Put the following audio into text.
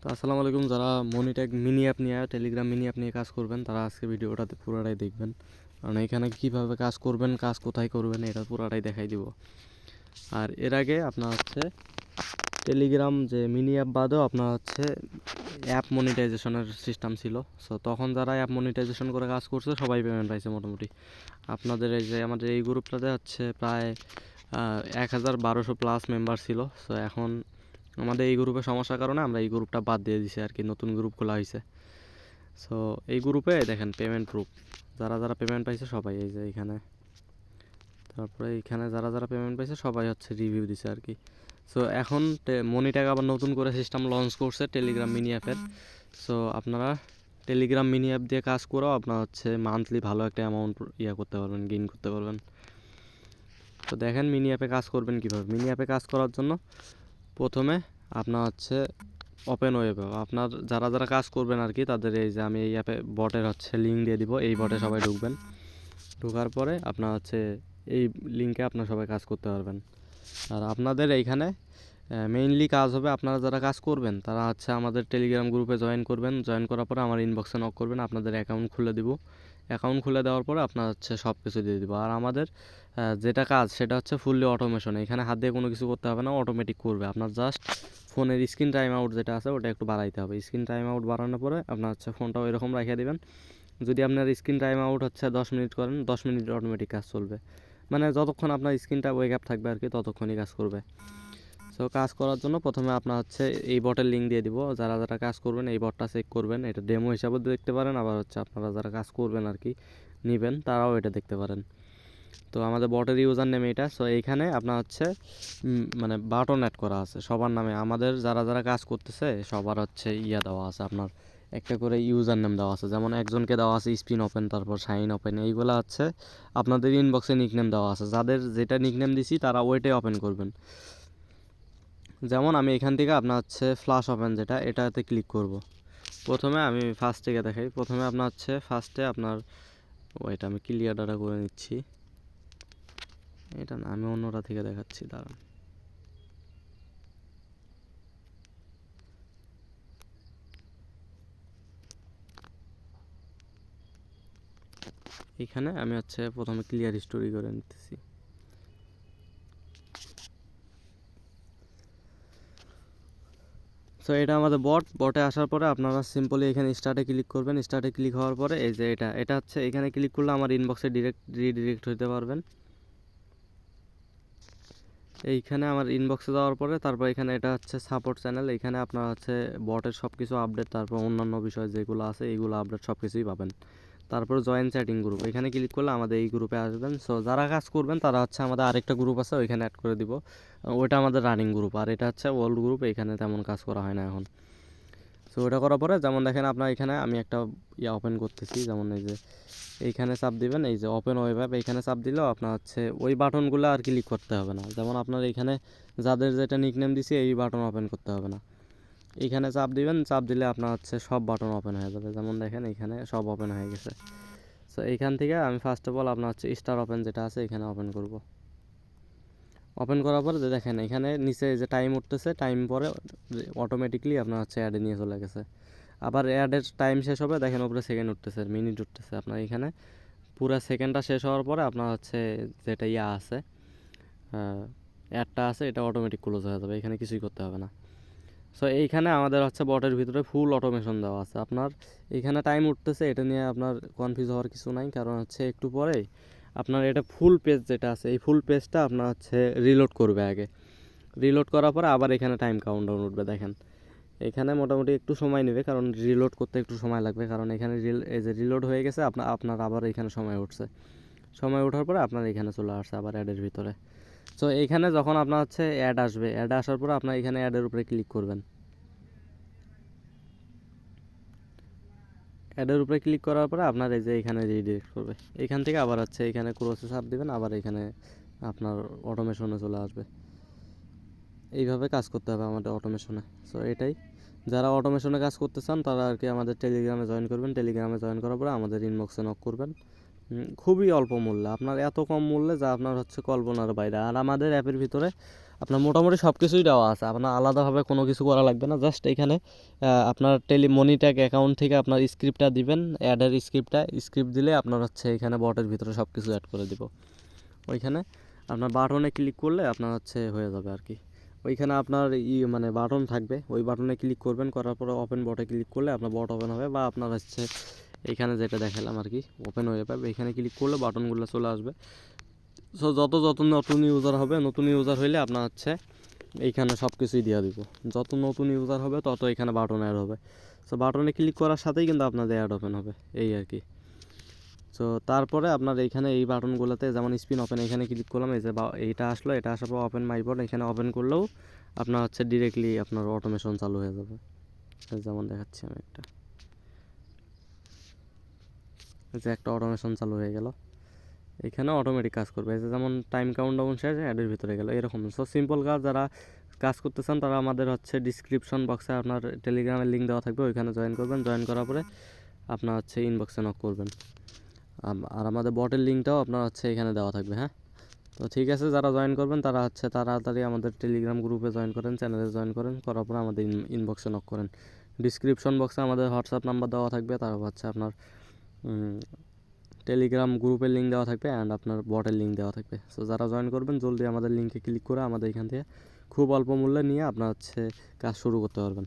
তো আসসালামু আলাইকুম। যারা মনিট্যাগ মিনি অ্যাপ নিয়ে টেলিগ্রাম মিনি অ্যাপ নিয়ে কাজ করবেন তারা আজকে ভিডিওটাতে পুরোটাই দেখবেন, কারণ এখানে কীভাবে কাজ করবেন, কাজ কোথায় করবেন, এটা পুরোটাই দেখাই দিব। আর এর আগে আপনার হচ্ছে টেলিগ্রাম যে মিনি অ্যাপ বাদেও আপনার হচ্ছে অ্যাপ মনিটাইজেশনের সিস্টেম ছিল। সো তখন যারা অ্যাপ মনিটাইজেশন করে কাজ করছে সবাই পেমেন্ট পাইছে মোটামুটি। আপনাদের এই যে আমাদের এই গ্রুপটাতে হচ্ছে প্রায় 1200+ মেম্বার ছিল। সো এখন আমাদের এই গ্রুপে সমস্যার কারণে আমরা এই গ্রুপটা বাদ দিয়ে দিছি আর কি, নতুন গ্রুপ খোলা হয়েছে। সো এই গ্রুপে দেখেন পেমেন্ট প্রুফ, যারা যারা পেমেন্ট পাইছে সবাই এই যে এইখানে, তারপরে এইখানে যারা যারা পেমেন্ট পাইছে সবাই হচ্ছে রিভিউ দিছে আর কি। সো এখন মনিট্যাগ আবার নতুন করে সিস্টেম লঞ্চ করছে টেলিগ্রাম মিনি অ্যাপের। সো আপনারা টেলিগ্রাম মিনি অ্যাপ দিয়ে কাজ করেও আপনার হচ্ছে মান্থলি ভালো একটা অ্যামাউন্ট করতে পারবেন, গেইন করতে পারবেন। তো দেখেন মিনি অ্যাপে কাজ করবেন কীভাবে। মিনি অ্যাপে কাজ করার জন্য প্রথমে আপনার হচ্ছে ওপেন ওয়েব, আপনার যারা যারা কাজ করবেন আর কি তাদের এই যে আমি এই অ্যাপে বটের হচ্ছে লিঙ্ক দিয়ে দিব, এই বটে সবাই ঢুকবেন। ঢোকার পরে আপনার হচ্ছে এই লিঙ্কে আপনার সবাই কাজ করতে পারবেন। আর আপনাদের এইখানে মেইনলি কাজ হবে, আপনারা যারা কাজ করবেন তারা হচ্ছে আমাদের টেলিগ্রাম গ্রুপে জয়েন করবেন। জয়েন করার পরে আমার ইনবক্সে নক করবেন, আপনাদের অ্যাকাউন্ট খুলে দিব। অ্যাকাউন্ট খুলে দেওয়ার পরে আপনার হচ্ছে সব কিছু দিয়ে দিব। আর আমাদের যেটা কাজ সেটা হচ্ছে ফুললি অটোমেশন, এখানে হাত দিয়ে কোনো কিছু করতে হবে না, অটোমেটিক করবে। আপনার জাস্ট ফোনের স্ক্রিন টাইম আউট যেটা আছে ওটা একটু বাড়াইতে হবে। স্ক্রিন টাইম আউট বাড়ানোর পরে আপনার হচ্ছে ফোনটাও এরকম রেখে দেবেন। যদি আপনার স্ক্রিন টাইম আউট হচ্ছে 10 মিনিট করেন, 10 মিনিট অটোমেটিক কাজ চলবে, মানে যতক্ষণ আপনার স্ক্রিনটা ওয়েক আপ থাকবে আর কি ততক্ষণই কাজ করবে। সো কাজ করার জন্য প্রথমে আপনার হচ্ছে এই বটের লিঙ্ক দিয়ে দিব। যারা যারা কাজ করবেন এই বটটা চেক করবেন, এটা ডেমো হিসাবেও দেখতে পারেন, আবার হচ্ছে আপনারা যারা কাজ করবেন আর কি নেবেন তারাও এটা দেখতে পারেন। তো আমাদের বটের ইউজার নেম এটা। সো এইখানে আপনার হচ্ছে মানে বাটন অ্যাড করা আছে সবার নামে, আমাদের যারা যারা কাজ করতেছে সবার হচ্ছে দেওয়া আছে, আপনার একটা করে ইউজার নেম দেওয়া আছে। যেমন একজনকে দেওয়া আছে স্পিন ওপেন, তারপর শাইন ওপেন, এইগুলো হচ্ছে আপনাদের ইনবক্সে নিকনেম দেওয়া আছে। যাদের যেটা নিকনেম দিছি তারা ওইটাই ওপেন করবেন। যেমন আমি এখান থেকে আপনার হচ্ছে ফ্ল্যাশ ওপেন যেটা, এটাতে ক্লিক করব। প্রথমে আমি ফার্স্ট থেকে দেখাই। প্রথমে আপনার হচ্ছে ফার্স্টে আপনার ওইটা আমি ক্লিয়ার ডাটা করে নিচ্ছি, এটা না আমি অন্যটা থেকে দেখাচ্ছি, দাঁড়ান। এখানে আমি হচ্ছে প্রথমে ক্লিয়ার স্টোরি করে নিতেছি। সো এটা আমাদের বটে আসার পরে আপনারা সিম্পলি এখানে স্টার্টে ক্লিক করবেন। স্টার্টে ক্লিক হওয়ার পরে এই যে এটা হচ্ছে এখানে ক্লিক করলে আমার ইনবক্সে রিডিরেক্ট হতে পারবেন। এইখানে আমার ইনবক্সে যাওয়ার পরে তারপর এখানে এটা হচ্ছে সাপোর্ট চ্যানেল, এখানে আপনার হচ্ছে বটের সব কিছু আপডেট, তারপর অন্যান্য বিষয় যেগুলো আছে এইগুলো আপডেট সব কিছুই পাবেন। তারপর জয়েন চ্যাটিং গ্রুপ, এখানে ক্লিক করলে আমাদের এই গ্রুপে আসবেন। সো যারা কাজ করবেন তারা হচ্ছে আমাদের আরেকটা গ্রুপ আছে ওইখানে অ্যাড করে দিব, ওইটা আমাদের রানিং গ্রুপ, আর এটা হচ্ছে ওল্ড গ্রুপ, এখানে তেমন কাজ করা হয় না এখন। সো ওটা করার পরে যেমন দেখেন আপনার এখানে আমি একটা ওপেন করতেছি, যেমন এই যে এইখানে চাপ দিবেন, এই যে ওপেন ওয়েব অ্যাপ, এইখানে চাপ দিলেও আপনার হচ্ছে ওই বাটনগুলো আর ক্লিক করতে হবে না। যেমন আপনার এখানে যাদের যেটা নিকনেম দিছি এই বাটন ওপেন করতে হবে না, এইখানে চাপ দিবেন, চাপ দিলে আপনার হচ্ছে সব বাটন ওপেন হয়ে যাবে। যেমন দেখেন এইখানে সব ওপেন হয়ে গেছে। সো এইখান থেকে আমি ফার্স্ট অফ অল আপনার হচ্ছে স্টার ওপেন যেটা আছে এখানে ওপেন করব। ওপেন করার পরে দেখেন এখানে নিচে যে টাইম উঠতেছে, টাইম পরে অটোমেটিকলি আপনার হচ্ছে অ্যাডে নিয়ে চলে গেছে। আবার অ্যাডের টাইম শেষ হবে, দেখেন উপরে সেকেন্ড উঠতেছে, মিনিট উঠতেছে। আপনার এখানে পুরো সেকেন্ডটা শেষ হওয়ার পরে আপনার হচ্ছে যেটা আছে অ্যাডটা আছে এটা অটোমেটিক ক্লোজ হয়ে যাবে, এখানে কিছুই করতে হবে না। সো এইখানে আমাদের হচ্ছে বটের ভিতরে ফুল অটোমেশন দেওয়া আছে। আপনার এখানে টাইম উঠতেছে, এটা নিয়ে আপনার কনফিউজ হওয়ার কিছু নাই, কারণ হচ্ছে একটু পরে আপনার এটা ফুল পেজ যেটা আছে এই ফুল পেজটা আপনার হচ্ছে রিলোড করবে আগে। রিলোড করার পরে আবার এখানে টাইম কাউন্টডাউন উঠবে। দেখেন এখানে মোটামুটি একটু সময় নেবে, কারণ রিলোড করতে একটু সময় লাগবে, কারণ এখানে এই যে রিলোড হয়ে গেছে আপনার আবার এখানে সময় উঠছে। সময় ওঠার পরে আপনার এখানে চলে আসছে আবার অ্যাডের ভিতরে। সো এইখানে যখন আপনার হচ্ছে অ্যাড আসবে, অ্যাড আসার পরে আপনার এখানে অ্যাডের উপরে ক্লিক করবেন। অ্যাডের উপরে ক্লিক করার পরে আপনার এই যে এখানে রিডিরেক্ট করবে, এখান থেকে আবার হচ্ছে এখানে ক্রসে চাপ দিবেন, আবার এখানে আপনার অটোমেশনে চলে আসবে। এইভাবে কাজ করতে হবে আমাদের অটোমেশনে। সো এটাই, যারা অটোমেশনে কাজ করতে চান তারা আর কি আমাদের টেলিগ্রামে জয়েন করবেন। টেলিগ্রামে জয়েন করার পরে আমাদের ইনবক্সে নক করবেন। খুবই অল্প মূল্যে, আপনার এত কম মূল্যে যা আপনার হচ্ছে কল্পনার বাইরে। আর আমাদের অ্যাপের ভিতরে আপনার মোটামুটি সব কিছুই দেওয়া আছে, আপনার আলাদাভাবে কোনো কিছু করা লাগবে না। জাস্ট এখানে আপনার মনিট্যাগ অ্যাকাউন্ট থেকে আপনার স্ক্রিপ্টটা দিবেন, অ্যাডের স্ক্রিপ্ট দিলে আপনার হচ্ছে এখানে বটের ভিতরে সব কিছু অ্যাড করে দিব। ওইখানে আপনার বাটনে ক্লিক করলে আপনার হচ্ছে হয়ে যাবে আর কি। ওইখানে আপনার মানে বাটন থাকবে, ওই বাটনে ক্লিক করবেন, করার পরে ওপেন বটে ক্লিক করলে আপনার বট ওপেন হবে, বা আপনার হচ্ছে এইখানে যেটা দেখালাম আর কি ওপেন হয়ে যাবে। এখানে ক্লিক করলে বাটনগুলো চলে আসবে। সো যত নতুন ইউজার হবে, নতুন ইউজার হইলে আপনার হচ্ছে এইখানে সব কিছুই দিয়ে দিব। যত নতুন ইউজার হবে তত এখানে বাটন অ্যাড হবে। সো বাটনে ক্লিক করার সাথেই কিন্তু আপনাদের অ্যাড ওপেন হবে, এই আর কি। সো তারপরে আপনার এইখানে এই বাটনগুলোতে যেমন স্পিন ওপেন, এখানে ক্লিক করলাম, এই যে এইটা আসলো, এটা আসার পর ওপেন মাই বট, এখানে ওপেন করলেও আপনার হচ্ছে ডিরেক্টলি আপনার অটোমেশন চালু হয়ে যাবে। যেমন দেখাচ্ছি আমি একটা, এই যে একটা অটোমেশন চালু হয়ে গেল, এখানে অটোমেটিক কাজ করবে। এই যে যেমন টাইম কাউন্টডাউন শেষ, অ্যাডের ভিতরে গেল, এরকম। সো সিম্পল কাজ, যারা কাজ করতে চান তারা আমাদের হচ্ছে ডিসক্রিপশন বক্সে আপনার টেলিগ্রামের লিঙ্ক দেওয়া থাকবে, ওইখানে জয়েন করবেন। জয়েন করার পরে আপনার হচ্ছে ইনবক্সে নক করবেন, আর আমাদের বটের লিঙ্কটাও আপনার হচ্ছে এখানে দেওয়া থাকবে। হ্যাঁ, তো ঠিক আছে, যারা জয়েন করবেন তারা হচ্ছে তাড়াতাড়ি আমাদের টেলিগ্রাম গ্রুপে জয়েন করেন, চ্যানেলে জয়েন করেন, করার পরে আমাদের ইনবক্সে নক করেন। ডিসক্রিপশন বক্সে আমাদের হোয়াটসঅ্যাপ নাম্বার দেওয়া থাকবে, তারপর হচ্ছে আপনার টেলিগ্রাম গ্রুপের লিঙ্ক দেওয়া থাকবে, অ্যান্ড আপনার বটের লিঙ্ক দেওয়া থাকবে। সো যারা জয়েন করবেন জলদি আমাদের লিঙ্কে ক্লিক করে আমাদের এখান থেকে খুব অল্প মূল্যে নিয়ে আপনার হচ্ছে কাজ শুরু করতে পারবেন।